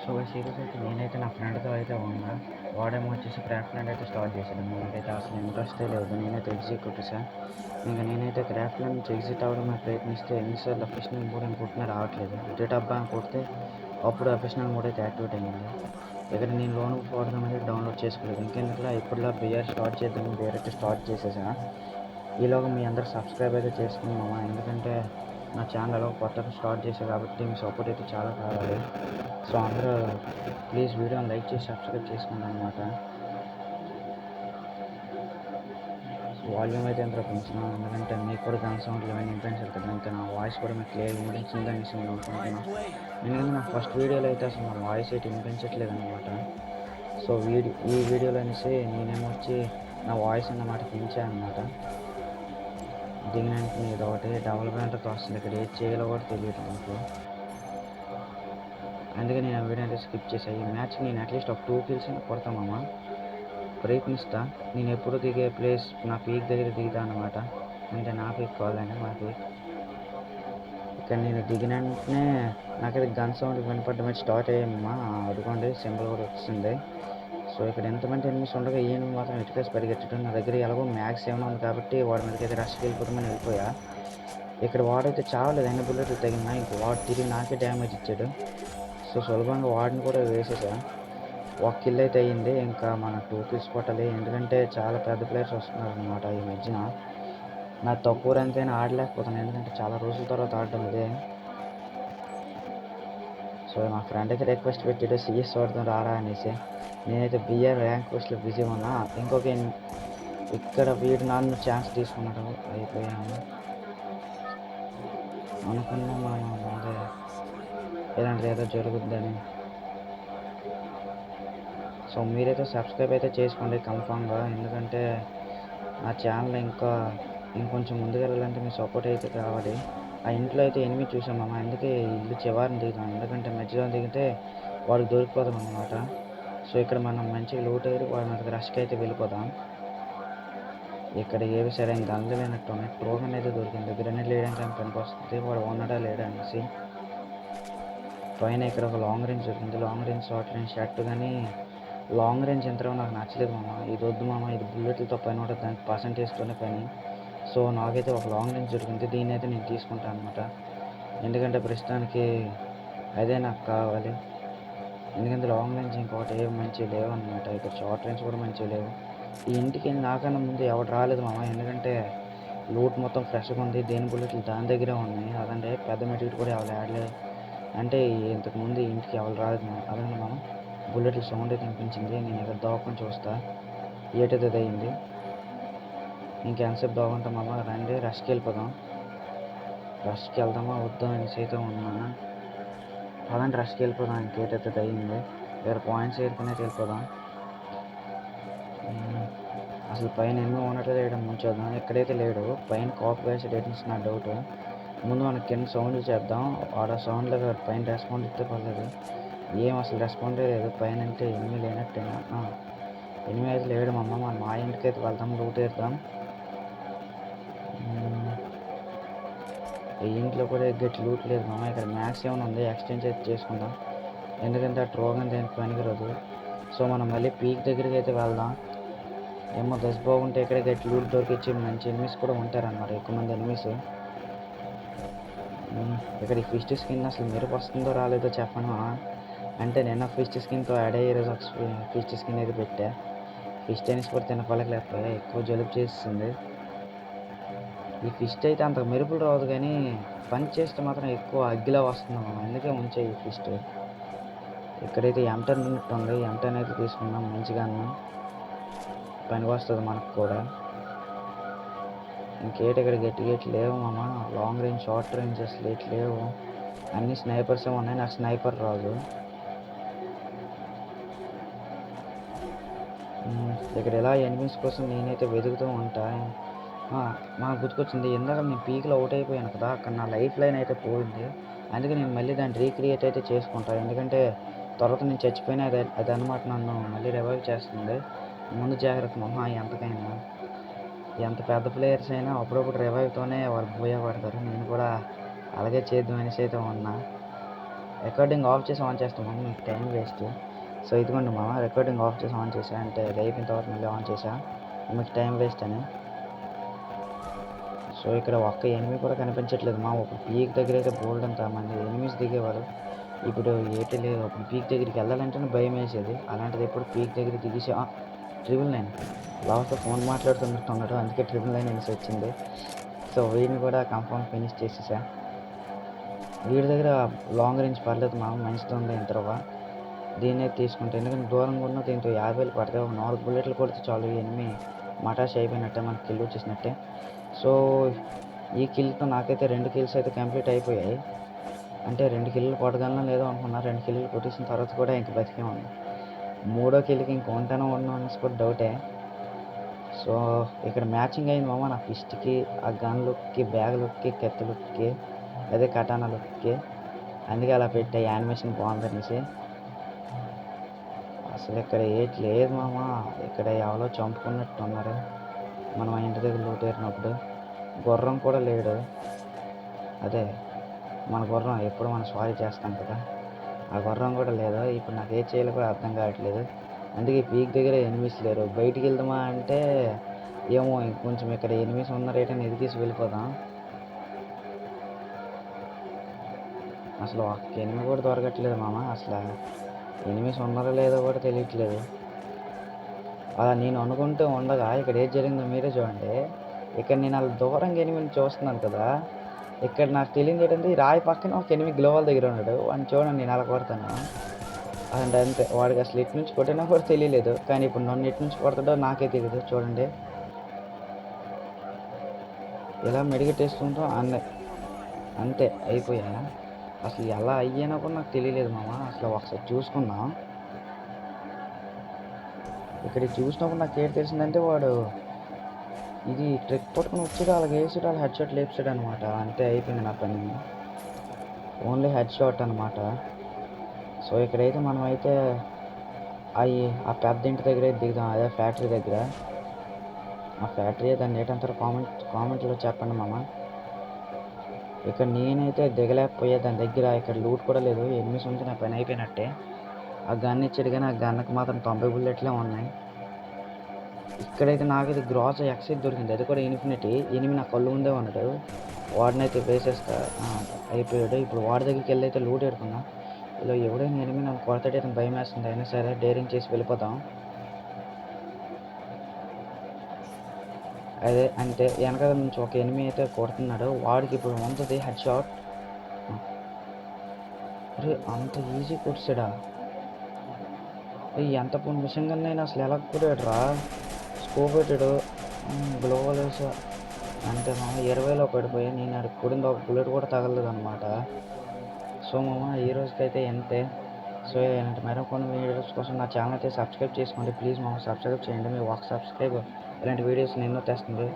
So serious అయితే నేనైతే నా ఫ్రెండ్తో అయితే ఉన్నా. వాడేమో వచ్చేసి క్రాఫ్ట్ ల్యాండ్ అయితే స్టార్ట్ చేశాడు. నాకైతే అసలు ఇంట్రెస్టే లేదు. నేనైతే ఎగ్జిట్ కొట్టేసా. ఇంక నేనైతే క్రాఫ్ట్ ల్యాండ్ నుంచి ఎగ్జిట్ అవ్వడమే ప్రయత్నిస్తే ఎన్నిసార్లు ఫిషింగ్ మోడ్ అని కొట్టినా రావట్లేదు. ఇటు అబ్బా అని కొడితే అప్పుడు ఆ ఫిషింగ్ మోడ్ అయితే యాక్టివేట్ అయ్యింది. ఇక్కడ నేను లోన్ పోవడం అనేది డౌన్లోడ్ చేసుకోలేదు. ఇంకెందుకులా ఇప్పుడులా బిఆర్ స్టార్ట్ చేద్దాం బిఆర్ అయితే స్టార్ట్ చేసేసా. ఈలోగా మీ అందరు సబ్స్క్రైబ్ అయితే చేసుకున్నామా, ఎందుకంటే నా ఛానల్ కొత్తగా స్టార్ట్ చేసా కాబట్టి మీ సపోర్ట్ అయితే చాలా కావాలి. సో అందరూ ప్లీజ్ వీడియోని లైక్ చేసి సబ్స్క్రైబ్ చేసుకోండి అనమాట. వాల్యూమ్ అయితే ఎంత పెంచుతున్నాను, ఎందుకంటే మీకు కూడా గన్ సౌండ్లు ఇవన్నీ వినిపించాలి కదా, ఇంకా నా వాయిస్ కూడా మీకు క్లియర్ వినిపించిందని నేను అనుకుంటున్నాను. ఎందుకంటే నా ఫస్ట్ వీడియోలో అయితే అసలు నా వాయిస్ అయితే వినిపించట్లేదు అనమాట. సో ఈ వీడియోలో అనేసి నేనేమొచ్చి నా వాయిస్ అన్నమాట పెంచాను అనమాట. దిగినానికి ఇది ఒకటి డెవలప్మెంట్తో వస్తుంది, ఇక్కడ ఏది చేయాలో కూడా తెలియదు నాకు. అందుకే నేను ఆ వీడియో అంటే స్కిప్ చేశాను. ఈ మ్యాచ్ నేను అట్లీస్ట్ ఒక 2 kills కొడతామమ్మా, ప్రయత్నిస్తా. నేను ఎప్పుడు దిగే ప్లేస్ నా పీక్ దగ్గర దిగుతా అనమాట. అంటే నా పీక్ కావాలండి మా పీక్. ఇక్కడ నేను దిగిన వెంటనే నాకైతే గన్ సౌండ్ వినపడడం స్టార్ట్ అయ్యామమ్మా. అడుగుండి సింబల్ కూడా వస్తుంది. సో ఇక్కడ ఎంతమంది ఎనిమిస్ ఉండగా ఈయన మాత్రం ఎటుకేసి పరిగెట్టడం. నా దగ్గర ఎలాగో మ్యాక్స్ ఏమైనా ఉంది కాబట్టి వాడి మీదకి అయితే రష్కి వెళ్ళిపోతామని వెళ్ళిపోయా. ఇక్కడ వాడైతే చావలేదు, అయినా బుల్లెట్లు తగినా ఇంక వాడు తిరిగి నాకే డ్యామేజ్ ఇచ్చాడు. సో సులభంగా వాడిని కూడా వేసేసా. ఒక కిల్ అయితే అయ్యింది. ఇంకా మన 2 kills కొట్టాలి, ఎందుకంటే చాలా పెద్ద ప్లేయర్స్ వస్తున్నారు అనమాట ఈ మధ్యన. నా తక్కువ ర్యాంక్ అయినా ఆడలేకపోతున్నాను, ఎందుకంటే చాలా రోజుల తర్వాత ఆడటం ఇదే. సో నా ఫ్రెండ్ అయితే రిక్వెస్ట్ పెట్టాడు సిఎస్ ఆడదాం రారా అనేసి. నేనైతే బిఆర్ ర్యాంక్ పోస్ట్లో బిజీ ఉన్నా. ఇంకొక ఇక్కడ వీడు నన్ను ఛాన్స్ తీసుకున్నాడు. అయిపోయాము అనుకున్నాం మనం ముందే ఇలాంటిది ఏదో జరుగుద్దని. సో మీరైతే సబ్స్క్రైబ్ అయితే చేసుకోండి కన్ఫామ్గా, ఎందుకంటే నా ఛానల్ ఇంకొంచెం ముందుకు వెళ్ళాలంటే మీ సపోర్ట్ అయితే కావాలి. ఆ ఇంట్లో అయితే ఎనిమిది చూసామమ్మా, అందుకే ఇల్లు చివరిని దిగుతాం, ఎందుకంటే మధ్యలో దిగితే వాడికి దొరికిపోతాం అన్నమాట. సో ఇక్కడ మనం మంచిగా లూట్ అయ్యి వాడి మనకి రష్కి అయితే వెళ్ళిపోదాం. ఇక్కడ ఏవి సరైన గన్లు లేనట్టు ఉన్నాయి. ట్రోన్ అనేది దొరికింది, గ్రెనేడ్ లేయడానికి ఏం పనికి వస్తుంది, వాడు ఉన్నాడా లేడా అనేసి. పైన ఇక్కడ ఒక లాంగ్ రేంజ్ దొరికింది, long range short range shirt. కానీ లాంగ్ రేంజ్ యంత్రం నాకు నచ్చలేదు మామ, ఇది వద్దు మామ, ఇది బుల్లెట్లతో పైన ఉంటుంది, దానికి పర్సంటేజ్తోనే పని. సో నాకైతే ఒక లాంగ్ రేంజ్ దొరికింది, దీన్ని అయితే నేను తీసుకుంటాను అనమాట. ఎందుకంటే ప్రస్తుతానికి అదే నాకు కావాలి. ఎందుకంటే లాంగ్ రేంజ్ ఇంకొకటి ఏమి మంచివి లేవు అనమాట. ఇక్కడ షార్ట్ రేంజ్ కూడా మంచివి లేవు. ఈ ఇంటికి నాకన్నా ముందు ఎవరు రాలేదు మామ, ఎందుకంటే లూట్ మొత్తం ఫ్రెష్గా ఉంది, దేని బుల్లెట్లు దాని దగ్గరే ఉన్నాయి. అదంటే పెద్ద మెటీరియల్ కూడా ఎవరు ఆడలేదు, అంటే ఇంతకుముందు ఈ ఇంటికి ఎవరు రాలేదు మామ. అదండి మనం బుల్లెట్లు సౌండ్ అయితే వినిపించింది. నేను ఇక్కడ దోకని చూస్తా ఏటైతే అయింది. ఇంకెంతసేపు దోకుంటాం మామ, రండి రష్కి వెళ్ళిపోదాం. రష్కి వెళ్దామా వద్దా అనేసి అయితే ఉన్నాను. పదండి రష్కి వెళ్ళిపోదాం, ఇంకేటైతే అయింది. వేరే పాయింట్స్ ఏరుకునే వెళ్ళిపోదాం. అసలు పైన ఎన్నో ఉన్నట్లు వేయడం ముంచేద్దాం. ఎక్కడైతే లేడు పైన కాపీ వేసి రేటింగ్స్ నా డౌట్. ముందు మనకి కింద సౌండ్ చేద్దాం, ఆడ సౌండ్లో పైన రెస్పాండ్ ఇస్తే పర్లేదు. ఏం అసలు రెస్పాండే లేదు పైన, అంటే ఎనిమిది లేనట్టేనా? ఎనిమిది అయితే లేడు మమ్మ. మనం మా ఇంటికి అయితే వెళ్దాం, లూట్ వేద్దాం. ఈ ఇంట్లో కూడా గట్టి లూట్ లేదు మామ. ఇక్కడ మ్యాక్స్ ఏమైనా ఉంది, ఎక్స్చేంజ్ అయితే చేసుకుందాం, ఎందుకంటే ఆ ట్రోగన్ దేనికి పనికిరాదు. సో మనం మళ్ళీ పీక్ దగ్గరికి అయితే వెళ్దాం. ఏమో దశ బాగుంటే ఇక్కడ గట్టి లూట్ దొరికిచ్చి మంచి ఎనిమిస్ కూడా ఉంటారన్నమాట, ఎక్కువ మంది ఎనిమిస్. ఇక్కడ ఈ ఫిస్ట్ స్కిన్ అసలు మెరుపు వస్తుందో రాలేదో చెప్పను. అంటే నిన్న ఫిస్ట్ స్కిన్తో యాడ్ అయ్యే రోజు ఒక ఫిస్ట్ స్కిన్ అయితే పెట్టా. ఫిష్ టెన్నిస్ కూడా తినపలకలేకపోయా, ఎక్కువ జలుబు చేస్తుంది. ఈ ఫిష్ అయితే అంత మెరుపులు రాదు, కానీ పని చేస్తే మాత్రం ఎక్కువ అగ్గిలా వస్తుంది, అందుకే ఉంచే ఈ ఫిష్. ఇక్కడైతే ఎంటన్ ఉన్నట్టుంది, ఎంటన్ అయితే తీసుకున్నాం, మంచిగా పనికి వస్తుంది మనకు కూడా. ఇంకేటి ఇక్కడ గట్టి లేవు మామ, లాంగ్ రేంజ్ షార్ట్ రేంజ్ అసలు ఎటు లేవు, అన్ని స్నైపర్స్ ఉన్నాయి. నాకు స్నైపర్ రాదు. ఇక్కడ ఎలా ఎనిమిస్ కోసం నేనైతే వెతుకుతూ ఉంటా. నాకు గుర్తుకొచ్చింది, ఇందాక నేను పీక్లో అవుట్ అయిపోయాను కదా, అక్కడ నా లైఫ్ లైన్ అయితే పోయింది. అందుకే నేను మళ్ళీ దాన్ని రీక్రియేట్ అయితే చేసుకుంటాను, ఎందుకంటే తర్వాత నేను చచ్చిపోయినా అది అనమాట నన్ను మళ్ళీ రివైవ్ చేస్తుంది. ముందు జాగ్రత్త మమ్మ, ఎంతకైనా ఎంత పెద్ద ప్లేయర్స్ అయినా అప్పుడప్పుడు రివైవ్తోనే వాళ్ళు పోయే పడతారు. నేను కూడా అలాగే చేద్దాం అనేసి అయితే ఉన్నా. రికార్డింగ్ ఆఫ్ చేసి ఆన్ చేస్తాం మామ, మీకు టైం వేస్ట్. సో ఇదిగోండి మామ, రికార్డింగ్ ఆఫ్ చేసి ఆన్ చేసా, అంటే అది అయిపోయిన తర్వాత మళ్ళీ ఆన్ చేసా, మీకు టైం వేస్ట్ అని. సో ఇక్కడ ఒక్క ఎనిమి కూడా కనిపించట్లేదు మా. ఒక పీక్ దగ్గర అయితే బోల్డ్ అంత మంది ఎనిమిస్ దిగేవారు, ఇప్పుడు ఏటి లేదు. ఒక పీక్ దగ్గరికి వెళ్ళాలంటేనే భయం వేసేది, అలాంటిది ఇప్పుడు పీక్ దగ్గర దిగేసి 999 లాస్ట్లో ఫోన్ మాట్లాడుతున్నట్టున్నాడు, అందుకే 999 అనేసి వచ్చింది. సో వీడిని కూడా కన్ఫర్మ్ ఫినిష్ చేసేసా. వీడి దగ్గర లాంగ్ రేంజ్ పర్లేదు మా, మంచిది ఉంది ఇంటర్వా. దీన్నే తీసుకుంటే, ఎందుకంటే దూరంగా ఉన్న దీంతో 50,000 పడతాయి. ఒక 4 బుల్లెట్లు కొడితే చాలు, ఎనిమి మటాష్ అయిపోయినట్టే, మనకి కిల్ వచ్చేసినట్టే. సో ఈ కిల్తో నాకైతే 2 కిల్స్ అయితే కంప్లీట్ అయిపోయాయి. అంటే 2 కిల్లు కొట్టగలనో లేదో అనుకున్నా, 2 కిల్లు కొట్టేసిన తర్వాత కూడా ఇంక బతికే ఉంది. 3వ కిల్కి ఇంక ఉంటానో ఉండను అనేసి కూడా డౌటే. సో ఇక్కడ మ్యాచింగ్ అయింది మామ, నా పిస్ట్కి, ఆ గన్ లుక్కి, బ్యాగ్ లుక్కి, కత్తి లుక్కి, అదే కటానా లుక్కి. అందుకే అలా పెట్టే, యానిమేషన్ బాగుందనేసి. అసలు ఇక్కడ ఏటి లేదు మామ, ఇక్కడ ఎవరో చంపుకున్నట్టు ఉన్నారు మనం ఆ ఇంటి దగ్గర లూటేరినప్పుడు. గుర్రం కూడా లేడు, అదే మన గుర్రం ఎప్పుడు మనం స్వారీ చేస్తాం కదా, ఆ గుర్రం కూడా లేదు. ఇప్పుడు నాకు ఏం చేయాలో కూడా అర్థం కావట్లేదు. అందుకే పీక్ దగ్గర ఎనిమిస్ లేరు. బయటికి వెళ్దామా అంటే ఏమో, ఇంకొంచెం ఇక్కడ ఎనిమిస్ ఉన్న రేటని ఎదిగేసి వెళ్ళిపోదాం. అసలు ఒక్క ఎనిమి కూడా దొరకట్లేదు మామ, అసలు ఎనిమిస్ ఉన్నారో లేదో కూడా తెలియట్లేదు. అలా నేను అనుకుంటూ ఉండగా ఇక్కడ ఏం జరిగిందో మీరే చూడండి. ఇక్కడ నేను అలా దూరంగా ఎనిమిని చూస్తున్నాను కదా, ఇక్కడ నాకు తెలియదు ఏంటంటే ఈ రాయి పక్కన ఒక ఎనిమిది గ్లోవల్ దగ్గర ఉన్నాడు, వాడిని చూడండి నేను అలా కొడతాను. అంటే అంతే, వాడికి అసలు ఎటు నుంచి కొట్టినా కూడా తెలియలేదు, కానీ ఇప్పుడు నన్ను ఎటు నుంచి కొడతాడో నాకే తెలియదు. చూడండి ఇలా మెడిగెట్టేసుకుంటాం అంతే అయిపోయా. అసలు ఎలా అయ్యానో కూడా నాకు తెలియలేదు మామ. అసలు ఒకసారి చూసుకున్నాం, ఇక్కడ చూసినప్పుడు నాకు ఏం తెలిసిందంటే వాడు ఇది ట్రిక్ పట్టుకుని వచ్చాడు, అలాగే వేసాడు, అలా హెడ్ షాట్ లేపుసాడు అనమాట. అంతే అయిపోయింది నా పని, ఓన్లీ హెడ్ షాట్ అనమాట. సో ఇక్కడైతే మనం అయితే ఆ పెద్ద ఇంటి దగ్గర దిగుదాం, అదే ఫ్యాక్టరీ దగ్గర. ఆ ఫ్యాక్టరీ దాన్ని ఏంటంటారు కామెంట్లో చెప్పండి మామ. ఇక్కడ నేనైతే దిగలేకపోయా దాని దగ్గర, ఇక్కడ లూట్ కూడా లేదు, ఎనిమిస్ ఉంటే నా పని అయిపోయినట్టే. ఆ గన్ ఇచ్చాడు కానీ ఆ గన్కి మాత్రం 90 బుల్లెట్లే ఉన్నాయి. ఇక్కడైతే నాకైతే గ్రాస్ ఎక్సైజ్ దొరికింది, అది కూడా ఇన్ఫినిటీ. ఎనిమిది నా కళ్ళు ముందే ఉన్నాడు, వాడినైతే వేసేస్తా. అయిపోయాడు. ఇప్పుడు వాడి దగ్గరికి వెళ్ళి అయితే లూట్ ఎడుకున్నా. ఇలా ఎవడైనా ఎనిమిది నన్ను కొడతాడైతే భయం వేస్తుంది, అయినా సరే డేరింగ్ చేసి వెళ్ళిపోతాం. అదే అంటే వెనక నుంచి ఒక ఎనిమిది అయితే కొడుతున్నాడు, వాడికి ఇప్పుడు ఉంటుంది హెడ్ షాట్. అరే అంత ఈజీ కొట్టాడా, ఎంత మిషన్ గన్ అయినా అసలు ఎలా కొట్టాడు రా, స్కోప్ పెట్టాడు, గ్లోవల్ వేసా, అంతే మామ 20లో పడిపోయా. నేను అది కొడింది ఒక బుల్లెట్ కూడా తగలలేదు అనమాట. సో మామ ఈ రోజుకైతే ఎంతే. సో ఇలాంటి మరికొన్ని వీడియోస్ కోసం నా ఛానల్ అయితే సబ్స్క్రైబ్ చేసుకోండి ప్లీజ్ మామ, సబ్స్క్రైబ్ చేయండి. మీ ఒక సబ్స్క్రైబ్ ఇలాంటి వీడియోస్ ఎన్నో తెస్తుంది.